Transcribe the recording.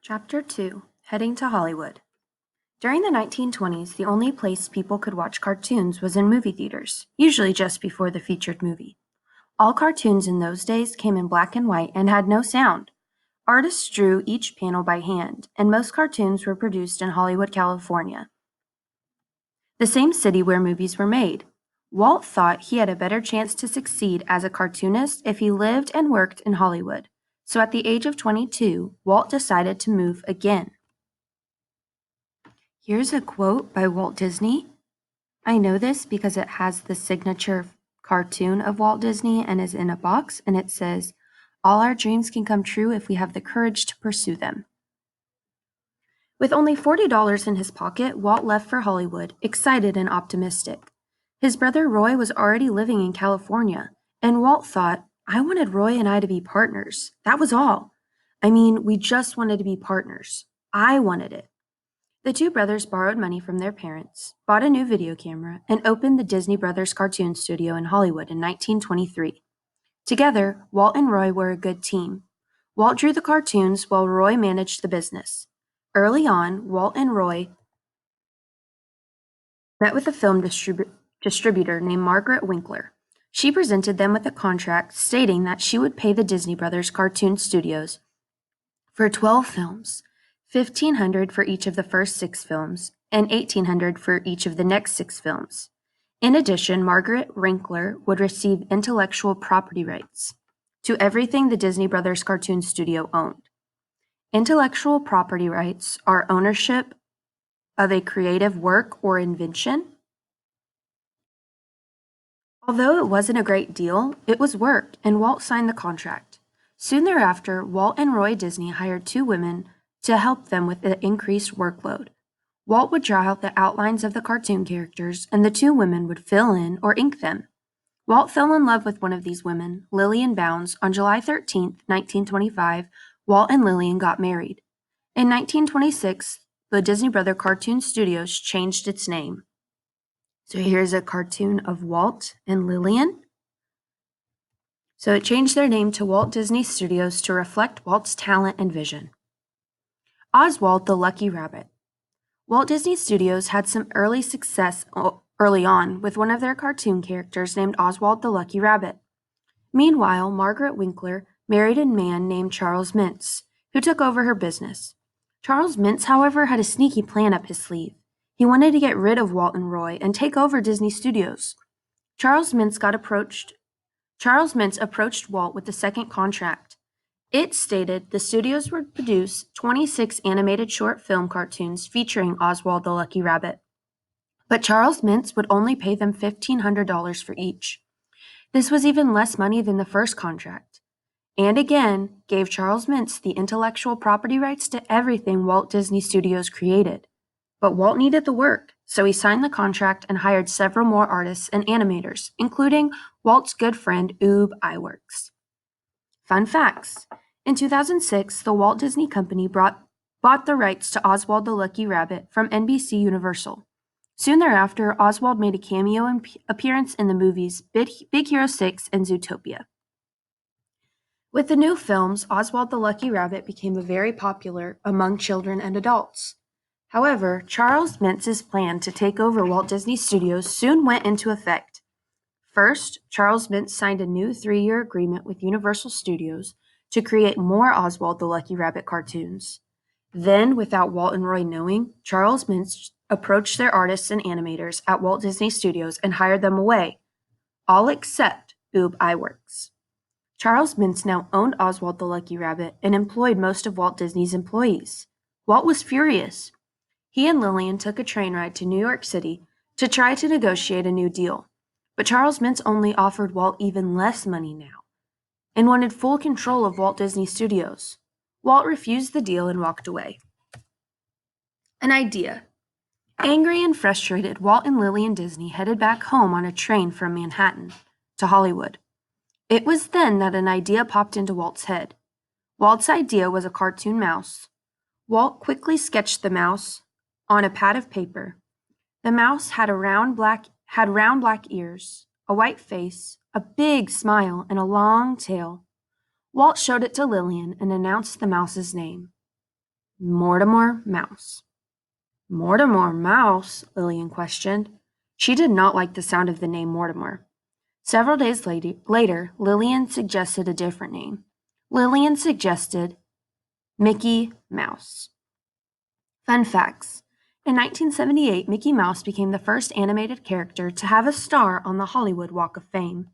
Chapter 2: Heading to Hollywood. During the 1920s, the only place people could watch cartoons was in movie theaters, usually just before the featured movie. All cartoons in those days came in black and white and had no sound. Artists drew each panel by hand, and most cartoons were produced in Hollywood, California, the same city where movies were made. Walt thought he had a better chance to succeed as a cartoonist if he lived and worked in Hollywood. So at the age of 22, Walt decided to move again. Here's a quote by Walt Disney. I know this because it has the signature cartoon of Walt Disney and is in a box, and it says, "All our dreams can come true if we have the courage to pursue them." With only $40 in his pocket, Walt left for Hollywood, excited and optimistic. His brother Roy was already living in California, and Walt thought, I wanted Roy and I to be partners. That was all. I mean, we just wanted to be partners. I wanted it. The two brothers borrowed money from their parents, bought a new video camera, and opened the Disney Brothers Cartoon Studio in Hollywood in 1923. Together, Walt and Roy were a good team. Walt drew the cartoons while Roy managed the business. Early on, Walt and Roy met with a film distributor named Margaret Winkler. She presented them with a contract stating that she would pay the Disney Brothers Cartoon Studios for 12 films, $1,500 for each of the first 6 films, and $1,800 for each of the next 6 films. In addition, Margaret Winkler would receive intellectual property rights to everything the Disney Brothers Cartoon Studio owned. Intellectual property rights are ownership of a creative work or invention. Although it wasn't a great deal, it was work, and Walt signed the contract. Soon thereafter, Walt and Roy Disney hired 2 women to help them with the increased workload. Walt would draw out the outlines of the cartoon characters, and the 2 women would fill in or ink them. Walt fell in love with one of these women, Lillian Bounds. On July 13, 1925, Walt and Lillian got married. In 1926, the Disney Brother Cartoon Studios changed its name. So here's a cartoon of Walt and Lillian. So it changed their name to Walt Disney Studios to reflect Walt's talent and vision. Oswald the Lucky Rabbit. Walt Disney Studios had some early success early on with one of their cartoon characters named Oswald the Lucky Rabbit. Meanwhile, Margaret Winkler married a man named Charles Mintz, who took over her business. Charles Mintz, however, had a sneaky plan up his sleeve. He wanted to get rid of Walt and Roy and take over Disney Studios. Charles Mintz approached Walt with the second contract. It stated the studios would produce 26 animated short film cartoons featuring Oswald the Lucky Rabbit. But Charles Mintz would only pay them $1,500 for each. This was even less money than the first contract, and again gave Charles Mintz the intellectual property rights to everything Walt Disney Studios created. But Walt needed the work, so he signed the contract and hired several more artists and animators, including Walt's good friend Ub Iwerks. Fun facts. In 2006, the Walt Disney Company bought the rights to Oswald the Lucky Rabbit from NBC Universal. Soon thereafter, Oswald made a cameo appearance in the movies Big Hero 6 and Zootopia. With the new films, Oswald the Lucky Rabbit became very popular among children and adults. However, Charles Mintz's plan to take over Walt Disney Studios soon went into effect. First, Charles Mintz signed a new 3-year agreement with Universal Studios to create more Oswald the Lucky Rabbit cartoons. Then, without Walt and Roy knowing, Charles Mintz approached their artists and animators at Walt Disney Studios and hired them away, all except Ub Iwerks. Charles Mintz now owned Oswald the Lucky Rabbit and employed most of Walt Disney's employees. Walt was furious. He and Lillian took a train ride to New York City to try to negotiate a new deal, but Charles Mintz only offered Walt even less money now and wanted full control of Walt Disney Studios. Walt refused the deal and walked away. An idea. Angry and frustrated, Walt and Lillian Disney headed back home on a train from Manhattan to Hollywood. It was then that an idea popped into Walt's head. Walt's idea was a cartoon mouse. Walt quickly sketched the mouse on a pad of paper. The mouse had round black ears, a white face, a big smile, and a long tail. Walt showed it to Lillian and announced the mouse's name. Mortimer Mouse. Mortimer Mouse? Lillian questioned. She did not like the sound of the name Mortimer. Several days later, Lillian suggested a different name. Lillian suggested Mickey Mouse. Fun facts. In 1978, Mickey Mouse became the first animated character to have a star on the Hollywood Walk of Fame.